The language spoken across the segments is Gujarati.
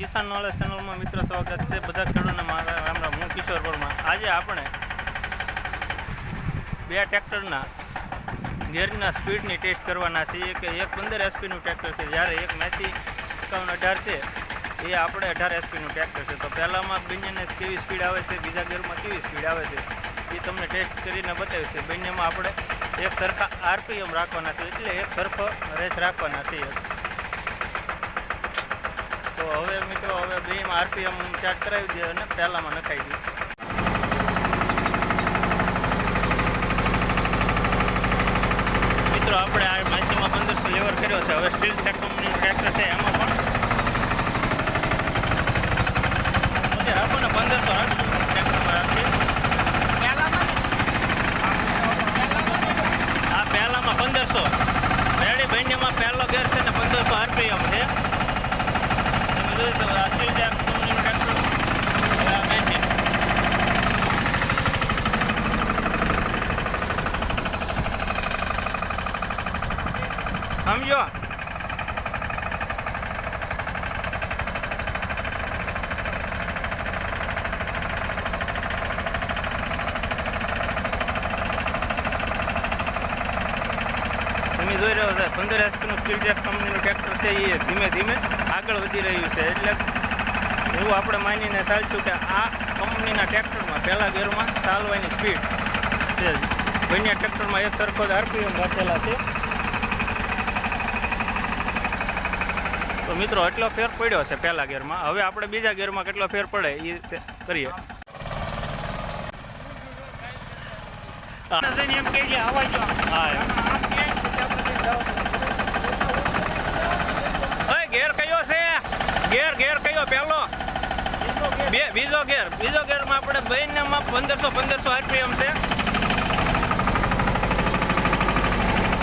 કિસાન નોલેજ ચેનલમાં મિત્રો સ્વાગત છે બધા ખેડૂતોને મારા રામ રામ. હું કિશોર પરમાર. આજે આપણે બે ટ્રેક્ટરના ગેરના સ્પીડની ટેસ્ટ કરવાના છીએ કે એક 15 એચપીનું ટ્રેક્ટર છે, જ્યારે એક 5118 છે એ આપણે 18 એચપીનું ટ્રેક્ટર છે. તો પહેલાંમાં બંનેને કેવી સ્પીડ આવે છે, બીજા ગેરમાં કેવી સ્પીડ આવે છે એ તમને ટેસ્ટ કરીને બતાવ્યું છે. બંનેમાં આપણે એક સરખા આરપીએમ રાખવાના છે, એટલે એક સરખો રેસ રાખવાના છીએ. તો હવે મિત્રો હવે બેમાં આરપીએમ ચાર્જ કરાવી દઈએ અને પહેલાંમાં નખાઈ દઈએ. મિત્રો આપણે આ માહિતીમાં 1500 લેવર કર્યો છે. હવે સ્ટીલ કંપનીનું ટ્રેક્ટર છે, એમાં પણ રાખો ને 1500 ટ્રેક્ટરમાં રાખીએ. આ પહેલામાં 1500 રેડી. બંનેમાં પહેલો ગેર છે ને 1500 આરપીએમ છે. તમે જોઈ શકો આ સ્ટીલ કંપનીનું ટ્રેક્ટર મેચિંગ. સમજો તમે જોઈ રહ્યો છે 15 એચપીનું સ્ટીલ ટ્રેક કંપનીનું ટ્રેક્ટર છે, એ ધીમે ધીમે આગળ વધી રહ્યું છે. એટલે એવું આપણે માનીને ચાલશું કે આ કંપનીના ટ્રેક્ટરમાં પહેલા ગેરમાં ચાલવાની સ્પીડ છે. બંને ટ્રેક્ટરમાં એક સરખો જ આરપીએમ રાખેલા છે. તો મિત્રો એટલો ફેર પડ્યો છે પહેલા ગેરમાં. હવે આપણે બીજા ગેરમાં કેટલો ફેર પડે એ કરીએ. ગેર કયો છે? ગેર કયો પહેલો? બીજો ગેરમાં આપણે બંનેમાં 1500 આરપીએમ છે.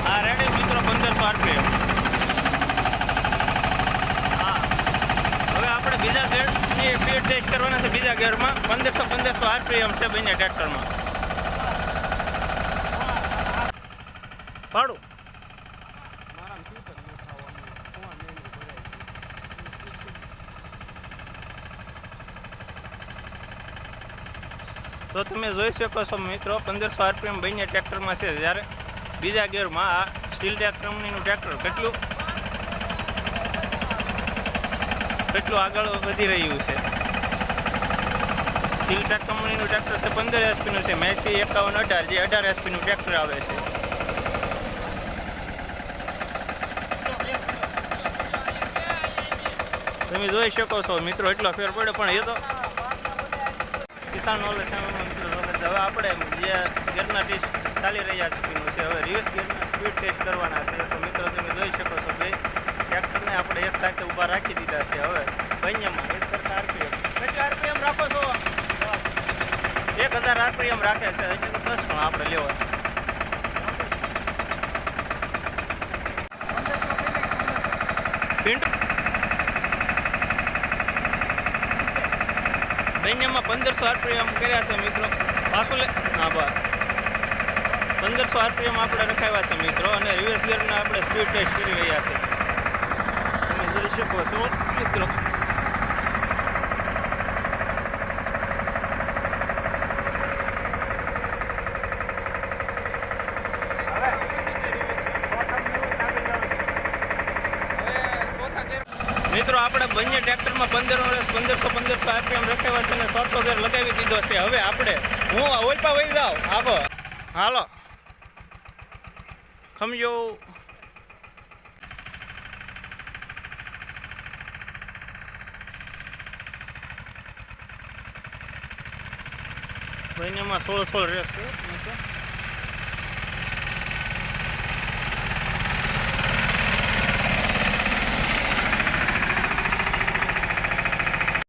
હા રેડી મિત્રો, 1500 આરપીએમ. હા હવે આપણે બીજા ગેરની સ્પીડ ટેસ્ટ કરવાના છે. બીજા ગેરમાં 1500 આરપીએમ છે બંને ટ્રેક્ટરમાં. પાડું તો તમે જોઈ શકો છો મિત્રો 1500 આરપીએમ બંને ટ્રેક્ટરમાં છે, જ્યારે બીજા ગેરમાં આ સ્ટીલ ટ્રેક કંપનીનું ટ્રેક્ટર કેટલું આગળ વધી રહ્યું છે. સ્ટીલ ટ્રેક કંપનીનું ટ્રેક્ટર છે 15 એચપીનું છે, મેસી 5118 જે 18 એચપીનું ટ્રેક્ટર આવે છે. તમે જોઈ શકો છો મિત્રો એટલો ફેર પડ્યો. પણ એ તો કિસાન નોલેજ ચેનલમાં મિત્રો હવે આપણે જે ગેરના ટેસ્ટ ચાલી રહ્યા છે હવે રિવર્સ ગેરના સ્પીડ ટેસ્ટ કરવાના છે. તો મિત્રો તમે જોઈ શકો છો બે ટ્રેક્ટરને આપણે એક સાથે ઊભા રાખી દીધા છે. હવે બંનેમાં એક સરખા આરપીએમ. કેટલા આરપીએમ રાખો છો? 1000 આરપીએમ રાખે છે, એટલે 10 પણ આપણે લેવા. બંનેમાં 1500 આરપીએમ કર્યા છે મિત્રો. પાછું હા બસ 1500 આરપીએમ આપણે રખાવ્યા છે મિત્રો. અને રિવર્સ ગિયરના આપણે સ્પીડ ટેસ્ટ કરી રહ્યા છે. તમે જોઈ શકો છો મિત્રો. મિત્રો આપણે બંને ટ્રેક્ટરમાં 1500 આરપીએમ રખાવ્યા છે અને ચોથો ગેર લગાવી દીધો છે. હવે આપણે હું ઓલપા વહી જાઉં. આવો હાલો ખમજો. બંનેમાં 16 રેસ છે.